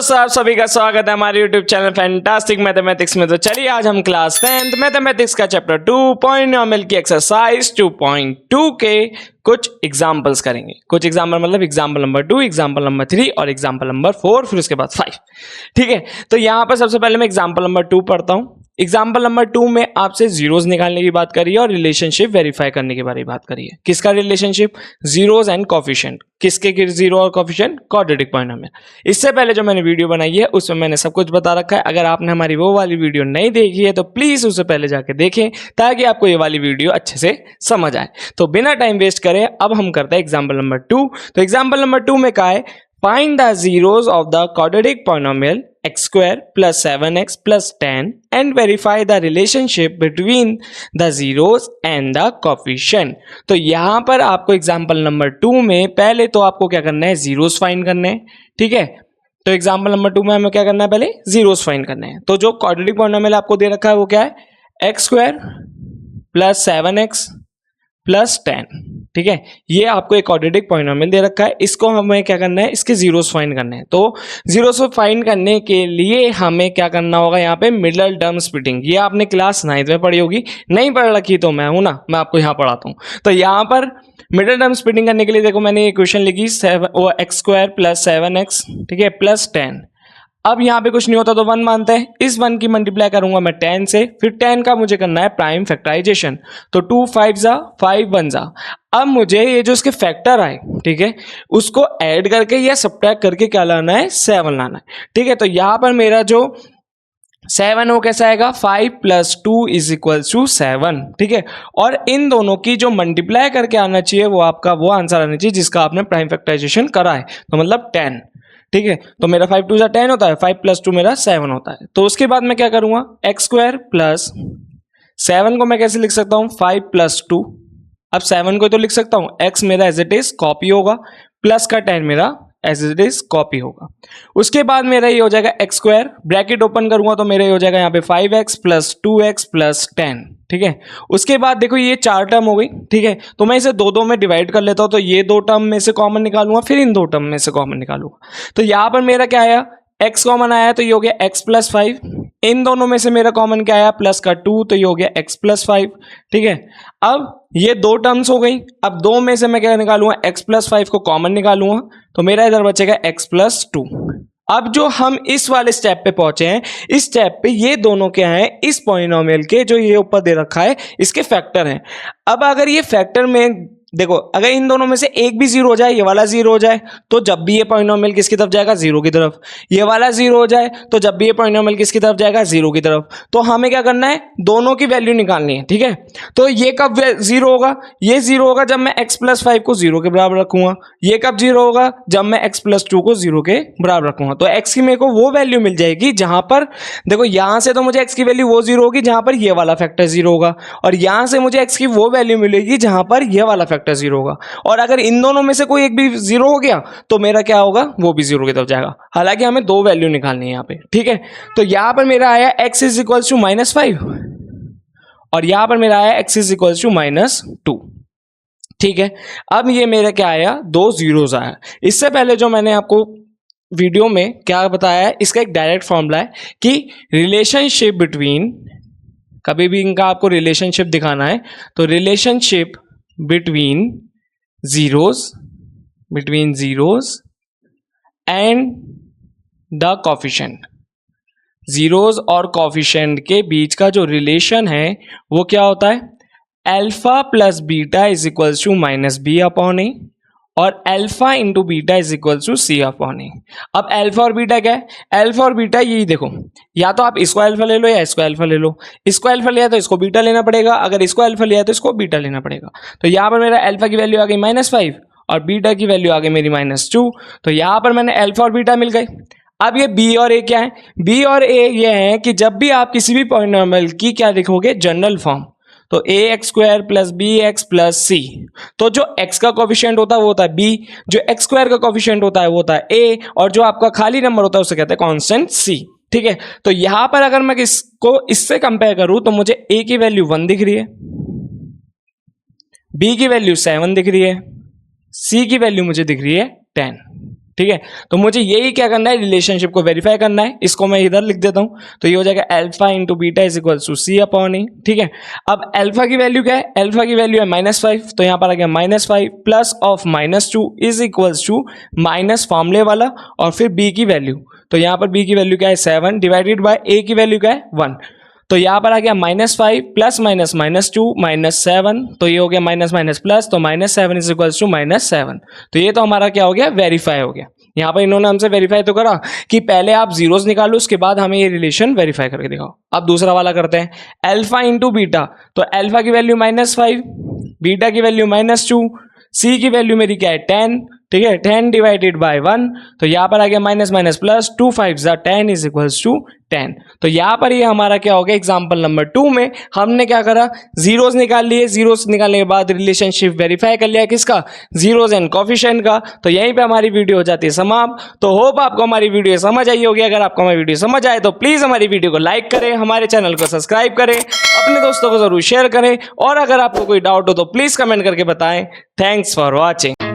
दोस्तों, आप सभी का स्वागत है हमारे YouTube चैनल फैंटास्टिक मैथमेटिक्स में। तो चलिए आज हम क्लास 10th मैथमेटिक्स का चैप्टर 2 पॉलिनोमियल की एक्सरसाइज 2.2 के कुछ एग्जांपल्स करेंगे। कुछ एग्जांपल मतलब एग्जांपल नंबर 2, एग्जांपल नंबर 3 और एग्जांपल नंबर 4, फिर उसके बाद 5। ठीक है, तो यहाँ पर सबसे पहले मैं एग्जांपल नंबर 2 पढ़ता हूँ। एग्जाम्पल नंबर 2 में आपसे जीरोस निकालने की बात करी है और रिलेशनशिप वेरीफाई करने के बारे में बात करी है। किसका रिलेशनशिप? Zeros and coefficient. किसके जीरो और कोफिशिएंट? Quadratic polynomial. इससे पहले जो मैंने वीडियो बनाई है उसमें मैंने सब कुछ बता रखा है। अगर आपने हमारी वो वाली वीडियो नहीं देखी है तो प्लीज उससे पहले जाके देखें ताकि आपको ये वाली वीडियो अच्छे से समझ आए। तो बिना टाइम वेस्ट करे अब हम करते हैं एग्जाम्पल नंबर 2। तो एग्जाम्पल नंबर 2 में क्या है? Find the zeros of the quadratic polynomial x square plus 7x plus 10 and verify the relationship between the zeros and the coefficient। तो यहाँ पर आपको एग्जाम्पल नंबर 2 में पहले तो आपको क्या करना है? जीरोस फाइंड करने हैं। ठीक है, तो एग्जाम्पल नंबर 2 में हमें क्या करना है? पहले जीरोस फाइंड करने हैं। तो जो क्वाड्रेटिक पॉलिनोमियल आपको दे रखा है वो क्या है? X square plus 7x plus 10। ठीक है, ये आपको एक क्वाड्रेटिक पॉलिनोमियल दे रखा है। इसको हमें क्या करना है? इसके जीरोस फाइंड करने हैं। तो जीरोस को फाइंड करने के लिए हमें क्या करना होगा? यहाँ पे मिडल टर्म स्प्लिटिंग। ये आपने क्लास 9th में पढ़ी होगी, नहीं पढ़ रखी तो मैं हूं ना, मैं आपको यहाँ पढ़ाता हूँ। तो यहाँ पर मिडल टर्म स्प्लिटिंग करने के लिए देखो मैंने ये क्वेश्चन लिखी एक्स स्क्वायर प्लस 7x, ठीक है, प्लस 10। अब यहाँ पे कुछ नहीं होता तो 1 मानते हैं। इस 1 की मल्टीप्लाई करूंगा मैं 10 से, फिर 10 का मुझे करना है प्राइम फैक्टराइजेशन। तो 2 5 जा 5 1 जा। अब मुझे ये जो इसके फैक्टर आए, ठीक है, उसको ऐड करके या सब्ट्रैक्ट करके क्या लाना है? 7 लाना है। ठीक है, तो यहाँ पर मेरा जो 7 वो कैसा आएगा? 5 + 2 = 7। ठीक है, और इन दोनों की जो मल्टीप्लाई करके आना चाहिए वो आपका वो आंसर आना चाहिए जिसका आपने प्राइम फैक्टराइजेशन करा है, तो मतलब 10। ठीक है, तो मेरा 5 2 10 होता है, 5 + 2 मेरा 7 होता है। तो उसके बाद मैं क्या करूंगा? एक्स स्क्वायर प्लस 7 को मैं कैसे लिख सकता हूं? 5 + 2। अब 7 को तो लिख सकता हूं, x मेरा एज इट इज कॉपी होगा, प्लस का 10 मेरा एज इट इज कॉपी होगा। उसके बाद मेरा ये हो जाएगा एक्स स्क्वायर, ब्रैकेट ओपन करूंगा तो मेरा ये हो जाएगा यहाँ पे 5x + 2x + 10। ठीक है, उसके बाद देखो ये 4 टर्म हो गई। ठीक है, तो मैं इसे 2 में डिवाइड कर लेता हूं, तो ये 2 टर्म में से कॉमन निकालूंगा, फिर इन 2 टर्म में से कॉमन निकालूंगा। तो यहां पर मेरा क्या आया? x कॉमन आया तो ये हो गया x + 5। इन दोनों में से मेरा कॉमन क्या आया? प्लस का 2, तो ये हो गया x + 5। ठीक है, अब ये 2 टर्म्स हो गई। अब 2 में से मैं क्या निकालूंगा? x + 5 को कॉमन निकालूंगा, तो मेरा इधर बचेगा x + 2। अब जो हम इस वाले स्टेप पे पहुंचे हैं, इस स्टेप पे ये दोनों क्या हैं? इस पॉलिनोमियल के जो ये ऊपर दे रखा है इसके फैक्टर हैं। अब अगर ये फैक्टर में देखो, अगर इन दोनों में से एक भी 0 हो जाए, ये वाला 0 हो जाए, तो जब भी ये पॉलिनोमियल किसकी तरफ जाएगा? 0 की तरफ। ये वाला 0 हो जाए तो जब भी ये पॉलिनोमियल किसकी तरफ जाएगा? 0 की तरफ। तो हमें क्या करना है? दोनों की वैल्यू निकालनी है। ठीक है, तो ये कब 0 होगा? ये 0 होगा जब मैं x + 5 को 0 के बराबर रखूंगा। ये कब 0 होगा? जब मैं x + 2 को 0 के बराबर रखूंगा। तो x की मेरे को वो वैल्यू मिल जाएगी जहां पर देखो, यहां से तो मुझे x की वैल्यू वो 0 होगी जहां पर ये वाला फैक्टर 0 होगा, और यहां से मुझे x की वो वैल्यू मिलेगी जहां पर ये वाला फैक्टर 0 होगा। और अगर इन दोनों में से कोई एक भी 0 हो गया तो मेरा क्या होगा? वो भी 0 की तरफ जाएगा। हालांकि हमें 2 वैल्यू निकालनी है यहाँ पे। ठीक है, तो यहां पर मेरा आया x = -5 और यहां पर मेरा आया x = -2। ठीक है, अब ये मेरा क्या आया? 2 जीरोस आया। इससे पहले जो मैंने आपको वीडियो में क्या बताया है, इसका एक डायरेक्ट फॉर्मूला है कि रिलेशनशिप बिटवीन, कभी भी इनका आपको रिलेशनशिप दिखाना है तो relationship between zeros and the coefficient. Zeros और कोफिशिएंट के बीच का जो रिलेशन है वो क्या होता है? अल्फा + बीटा = -b/a और अल्फा × बीटा = c/a। अब अल्फा और बीटा क्या है? अल्फा और बीटा यही देखो, या तो आप इसको अल्फा ले लो या इसको अल्फा ले लो। इसको अल्फा लिया तो इसको बीटा लेना पड़ेगा, अगर इसको अल्फा लिया तो इसको बीटा लेना पड़ेगा। तो यहाँ पर मेरा अल्फा की वैल्यू आ गई -5 और बीटा की वैल्यू आ गई मेरी -2। तो यहाँ पर मैंने अल्फा और बीटा मिल गए। अब ये b और a क्या है? b और a ये है कि जब भी आप किसी भी पॉलिनोमियल की क्या लिखोगे? जनरल फॉर्म, तो ax² + bx + c। तो जो x का कोफिशिएंट होता है वो होता है b, जो x² का कोफिशिएंट होता है वो होता है a, और जो आपका खाली नंबर होता है उसे कहते हैं कांस्टेंट c। ठीक है, तो यहां पर अगर मैं इसको इससे कंपेयर करूं तो मुझे a की वैल्यू 1 दिख रही है, b की वैल्यू 7 दिख रही है, c की वैल्यू मुझे दिख रही है 10। ठीक है, तो मुझे यही क्या करना है, रिलेशनशिप को वेरीफाई करना है। इसको मैं इधर लिख देता हूं, तो ये हो जाएगा alpha into beta is equal to C upon A. ठीक है, अब अल्फा की वैल्यू क्या है, अल्फा की वैल्यू है -5, तो यहां पर आ गया -5 plus of -2 is equal to minus फॉर्मूले वाला और फिर बी की वैल्यू, तो यहां पर बी की वैल्यू क्या है 7 डिवाइडेड बाय ए की वैल्यू क्या है 1, तो यहां पर आ गया -5 प्लस माइनस -2 -7, तो ये हो गया माइनस माइनस प्लस, तो -7 इज इक्वल टू -7, तो ये तो हमारा क्या हो गया, वेरीफाई हो गया। यहां पर इन्होंने हमसे वेरीफाई तो करा कि पहले आप जीरोस निकालो, उसके बाद हमें ये रिलेशन वेरीफाई करके दिखाओ। अब दूसरा वाला करते हैं, अल्फा इंटू बीटा, तो अल्फा की वैल्यू -5, बीटा की वैल्यू -2, सी की वैल्यू मेरी क्या है 10, ठीक है, 10 डिवाइडेड बाय 1, तो यहां पर आ गया minus minus plus, 2 5 10 is equals to 10, तो यहां पर ये हमारा क्या हो गया, एग्जांपल नंबर 2 में हमने क्या करा, जीरोस निकाल लिए, जीरोस निकालने के बाद रिलेशनशिप वेरीफाई कर लिया, किसका, जीरोस एंड कोफिशिएंट का। तो यहीं पे हमारी वीडियो हो जाती है समाप्त। तो होप आपको हमारी वीडियो समझ आई होगी। अगर आपको हमारी वीडियो समझ आए तो प्लीज हमारी वीडियो को लाइक करें, हमारे चैनल को सब्सक्राइब करें, अपने दोस्तों को जरूर शेयर करें, और अगर आपको कोई डाउट हो तो प्लीज कमेंट करके बताएं। Thanks for watching.